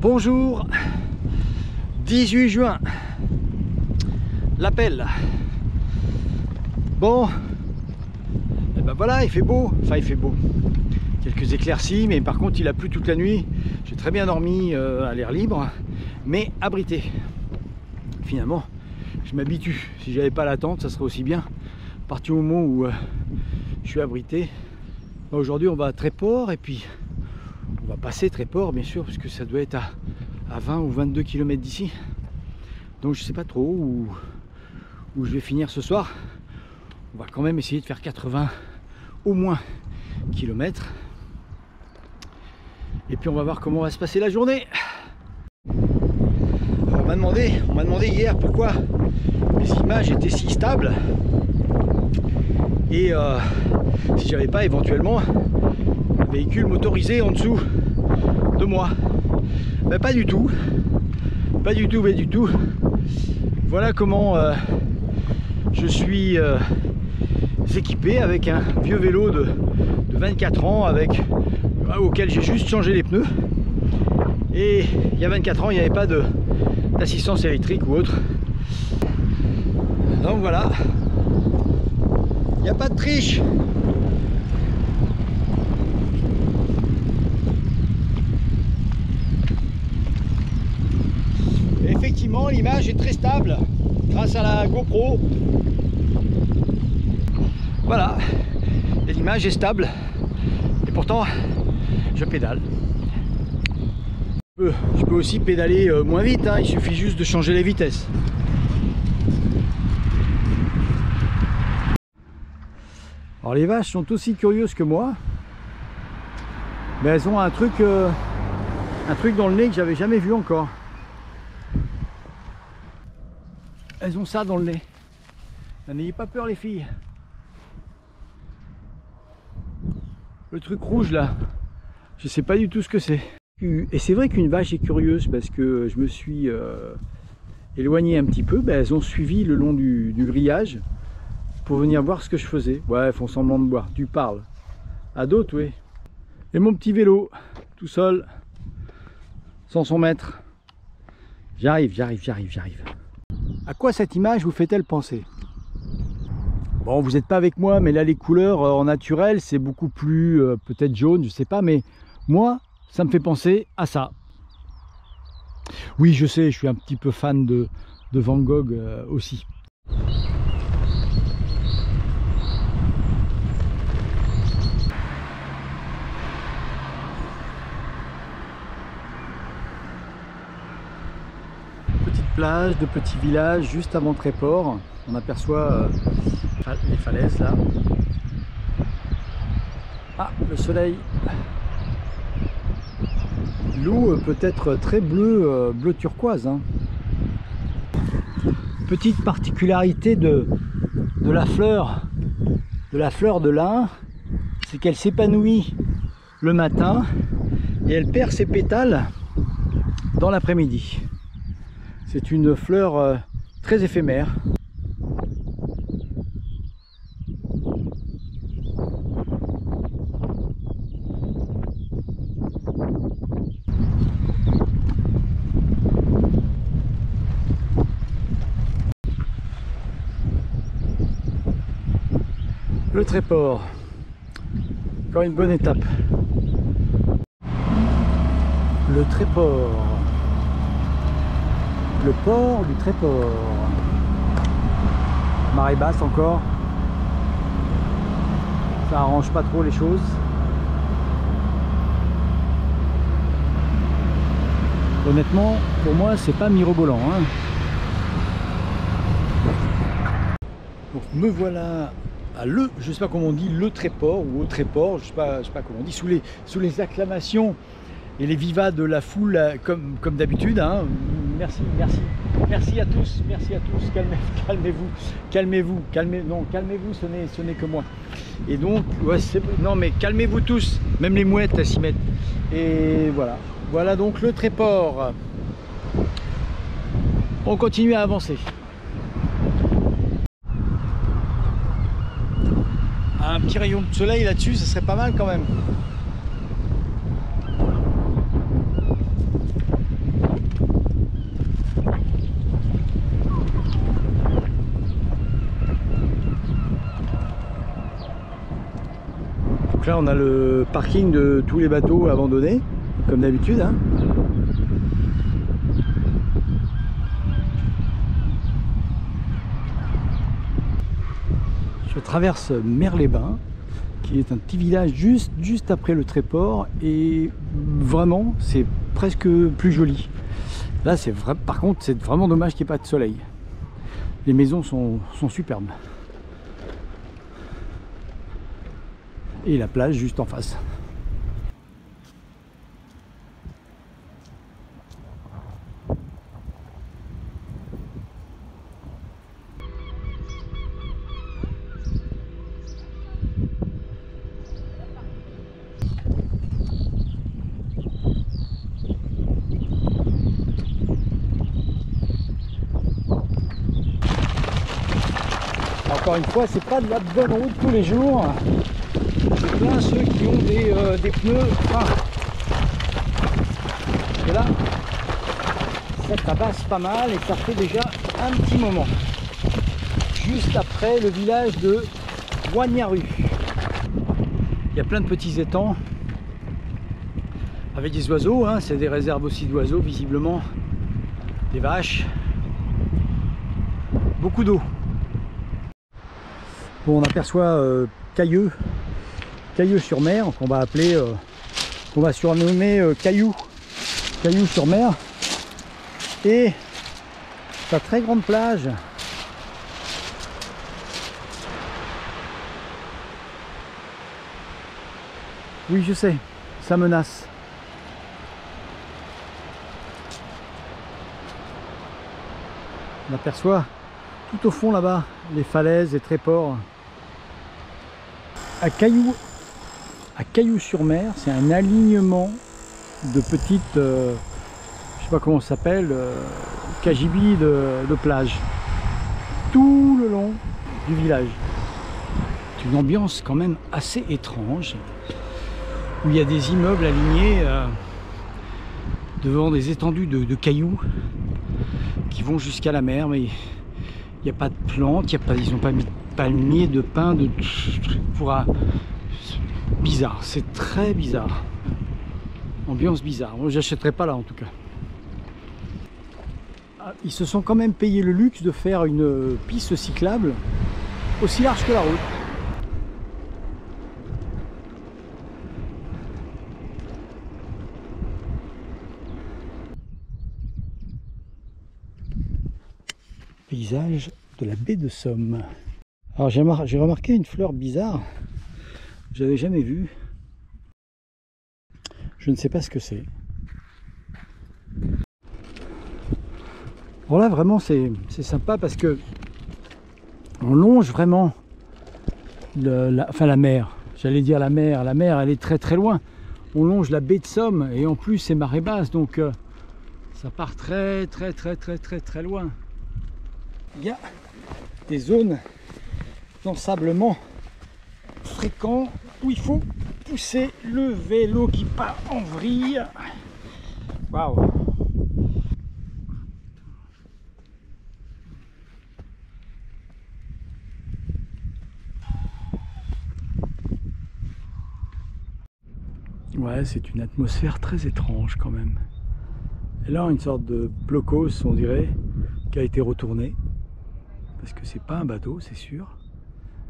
Bonjour, 18 juin, l'appel. Bon, et ben voilà, il fait beau, enfin il fait beau. Quelques éclaircies, mais par contre il a plu toute la nuit. J'ai très bien dormi à l'air libre, mais abrité. Finalement, je m'habitue. Si j'avais pas la tente, ça serait aussi bien. À partir du moment où je suis abrité. Aujourd'hui on va à Tréport et puis on va passer Tréport bien sûr, parce que ça doit être à 20 ou 22 km d'ici. Donc je sais pas trop où je vais finir ce soir. On va quand même essayer de faire 80 au moins kilomètres. Et puis on va voir comment va se passer la journée. Alors on m'a demandé hier pourquoi les images étaient si stables. Et si j'avais pas éventuellement un véhicule motorisé en dessous de moi. Ben, pas du tout. Pas du tout. Voilà comment je suis équipé avec un vieux vélo de 24 ans auquel j'ai juste changé les pneus. Et il y a 24 ans, il n'y avait pas d'assistance électrique ou autre. Donc voilà. Il n'y a pas de triche. Et effectivement, l'image est très stable grâce à la GoPro. Voilà, l'image est stable et pourtant je pédale. Je peux aussi pédaler moins vite, hein. Il suffit juste de changer les vitesses. Alors les vaches sont aussi curieuses que moi, mais elles ont un truc dans le nez que j'avais jamais vu encore. Elles ont ça dans le nez. N'ayez pas peur les filles. Le truc rouge là, je sais pas du tout ce que c'est. Et c'est vrai qu'une vache est curieuse parce que je me suis éloigné un petit peu. Ben, elles ont suivi le long du grillage pour venir voir ce que je faisais. Ouais, elles font semblant de boire. Tu parles. À d'autres, oui. Et mon petit vélo, tout seul, sans son maître. J'arrive. À quoi cette image vous fait-elle penser? Bon, vous n'êtes pas avec moi, mais là les couleurs en naturel, c'est beaucoup plus peut-être jaune, je sais pas, mais moi, ça me fait penser à ça. Oui, je sais, je suis un petit peu fan de Van Gogh aussi. Petite plage de petit village juste avant Tréport. On aperçoit les falaises là. Ah, le soleil. L'eau peut être très bleu turquoise. Hein. Petite particularité de la fleur de lin, c'est qu'elle s'épanouit le matin et elle perd ses pétales dans l'après-midi. C'est une fleur très éphémère. Le Tréport, encore une bonne étape. Le Tréport, le port du Tréport. Marée basse encore, ça arrange pas trop les choses. Honnêtement, pour moi, c'est pas mirobolant. Hein. Donc me voilà à je sais pas comment on dit, le Tréport ou au Tréport, je sais pas comment on dit, sous les acclamations et les vivas de la foule comme d'habitude. Hein. Merci à tous, calmez-vous, ce n'est que moi. Et donc, ouais, non mais calmez-vous tous, même les mouettes elles s'y mettent. Et voilà donc le Tréport. On continue à avancer. Un petit rayon de soleil là-dessus, ça serait pas mal quand même. Donc là on a le parking de tous les bateaux abandonnés, comme d'habitude, hein. Je traverse Mer-les-Bains, qui est un petit village juste après le Tréport, et vraiment c'est presque plus joli. Là c'est vrai, par contre c'est vraiment dommage qu'il n'y ait pas de soleil. Les maisons sont superbes. Et la plage juste en face. Encore une fois, c'est pas de la bonne route tous les jours. C'est plein ceux qui ont des pneus fins. Et là, ça tabasse pas mal et ça fait déjà un petit moment. Juste après le village de Boignaru. Il y a plein de petits étangs avec des oiseaux, hein. C'est des réserves aussi d'oiseaux visiblement. Des vaches. Beaucoup d'eau. Bon, on aperçoit Cailleux-sur-Mer, qu'on va appeler, qu'on va surnommer Caillou-sur-Mer, et sa très grande plage. Oui, je sais, ça menace. On aperçoit tout au fond là-bas les falaises et Tréport. À Caillou-sur-Mer, c'est un alignement de petites, je sais pas comment ça s'appelle, cagibis de plage, tout le long du village. C'est une ambiance quand même assez étrange, où il y a des immeubles alignés devant des étendues de cailloux qui vont jusqu'à la mer, mais il n'y a pas de plantes, ils n'ont pas mis de palmiers, de pins, bizarre, c'est très bizarre. Ambiance bizarre. Moi, j'achèterais pas là en tout cas. Ils se sont quand même payé le luxe de faire une piste cyclable aussi large que la route. Paysage de la baie de Somme. Alors j'ai remarqué une fleur bizarre, j'avais jamais vu. Je ne sais pas ce que c'est. Bon là vraiment c'est sympa parce que on longe vraiment la mer. J'allais dire la mer elle est très très loin. On longe la baie de Somme et en plus c'est marée basse, donc ça part très loin. Il y a des zones d'ensablement fréquents où il faut pousser le vélo qui part en vrille. Waouh! Ouais, c'est une atmosphère très étrange quand même. Et là, une sorte de blocos, on dirait, qui a été retourné. Parce que c'est pas un bateau, c'est sûr.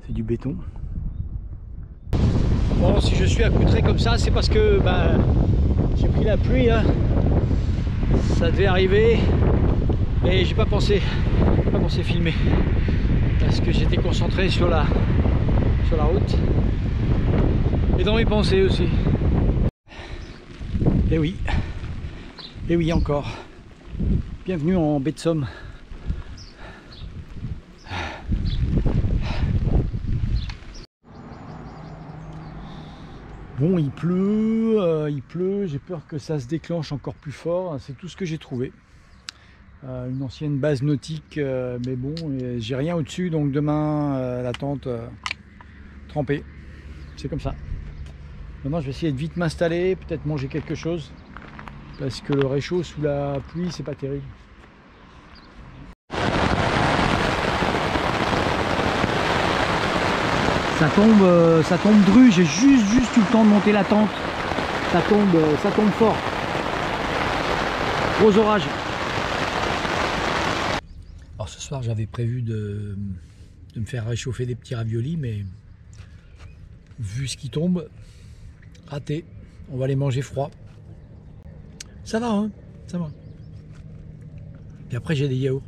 C'est du béton. Bon, si je suis accoutré comme ça, c'est parce que j'ai pris la pluie là. Ça devait arriver. Et j'ai pas pensé filmer. Parce que j'étais concentré sur la route. Et dans mes pensées aussi. Et oui encore. Bienvenue en baie de Somme. Bon, il pleut, j'ai peur que ça se déclenche encore plus fort, c'est tout ce que j'ai trouvé. Une ancienne base nautique, mais bon, j'ai rien au-dessus, donc demain la tente trempée, c'est comme ça. Maintenant je vais essayer de vite m'installer, peut-être manger quelque chose, parce que le réchaud sous la pluie c'est pas terrible. Ça tombe dru, j'ai juste eu le temps de monter la tente. Ça tombe fort. Gros orage. Alors ce soir j'avais prévu de me faire réchauffer des petits raviolis, mais vu ce qui tombe, raté. On va les manger froids. Ça va, hein, ça va. Et après j'ai des yaourts.